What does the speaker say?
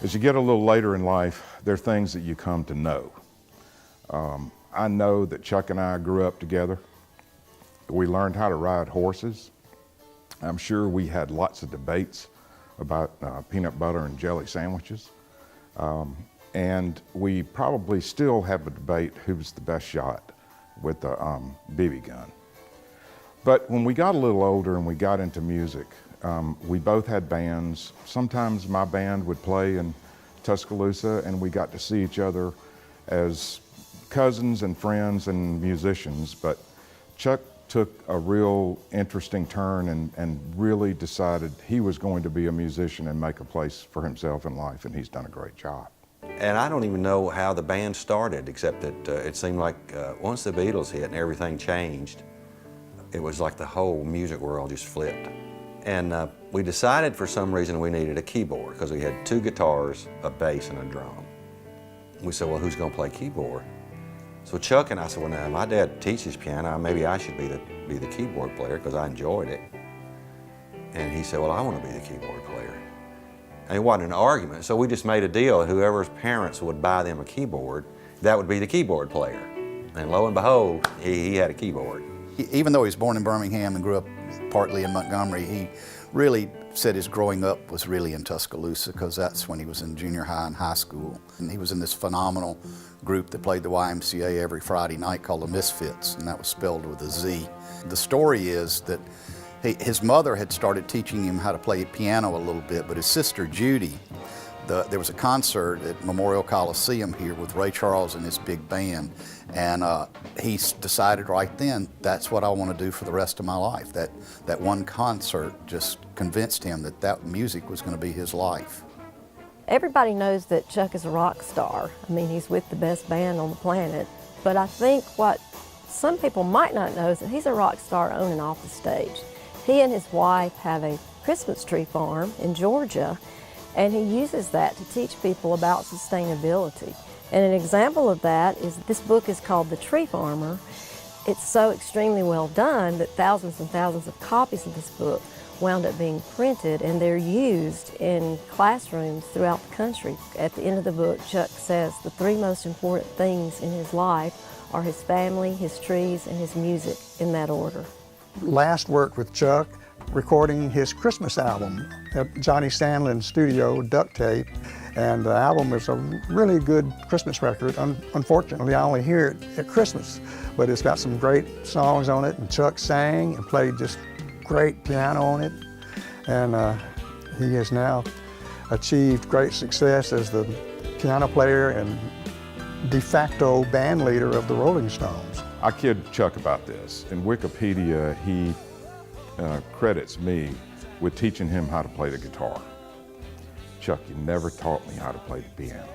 As you get a little later in life, there are things that you come to know. I know that Chuck and I grew up together. We learned how to ride horses. I'm sure we had lots of debates about peanut butter and jelly sandwiches. And we probably still have a debate who's the best shot with the BB gun. But when we got a little older and we got into music, we both had bands. Sometimes my band would play in Tuscaloosa, and we got to see each other as cousins and friends and musicians. But Chuck took a real interesting turn and really decided he was going to be a musician and make a place for himself in life, and he's done a great job. And I don't even know how the band started, except that it seemed like once the Beatles hit and everything changed, it was like the whole music world just flipped. And we decided for some reason we needed a keyboard because we had 2 guitars, a bass, and a drum. We said, well, who's going to play keyboard? So Chuck and I said, well, now, my dad teaches piano, maybe I should be the keyboard player because I enjoyed it. And he said, well, I want to be the keyboard player. And it wasn't an argument, so we just made a deal. Whoever's parents would buy them a keyboard, that would be the keyboard player. And lo and behold, he had a keyboard. Even though he was born in Birmingham and grew up partly in Montgomery, he really said his growing up was really in Tuscaloosa because that's when he was in junior high and high school. And he was in this phenomenal group that played the YMCA every Friday night called the Misfits, and that was spelled with a Z. The story is that his mother had started teaching him how to play piano a little bit, but his sister Judy, there was a concert at Memorial Coliseum here with Ray Charles and his big band, and he decided right then, that's what I want to do for the rest of my life. That one concert just convinced him that music was going to be his life. Everybody knows that Chuck is a rock star. I mean, he's with the best band on the planet. But I think what some people might not know is that he's a rock star on and off the stage. He and his wife have a Christmas tree farm in Georgia, and he uses that to teach people about sustainability. And an example of that is this book is called The Tree Farmer. It's so extremely well done that thousands and thousands of copies of this book wound up being printed, and they're used in classrooms throughout the country. At the end of the book, Chuck says the 3 most important things in his life are his family, his trees, and his music, in that order. Last worked with Chuck recording his Christmas album at Johnny Sandlin's studio, Duct Tape, and the album is a really good Christmas record. Unfortunately, I only hear it at Christmas, but it's got some great songs on it, and Chuck sang and played just great piano on it, and he has now achieved great success as the piano player and de facto band leader of the Rolling Stones. I kid Chuck about this. In Wikipedia, he credits me with teaching him how to play the guitar. Chuck, you never taught me how to play the piano.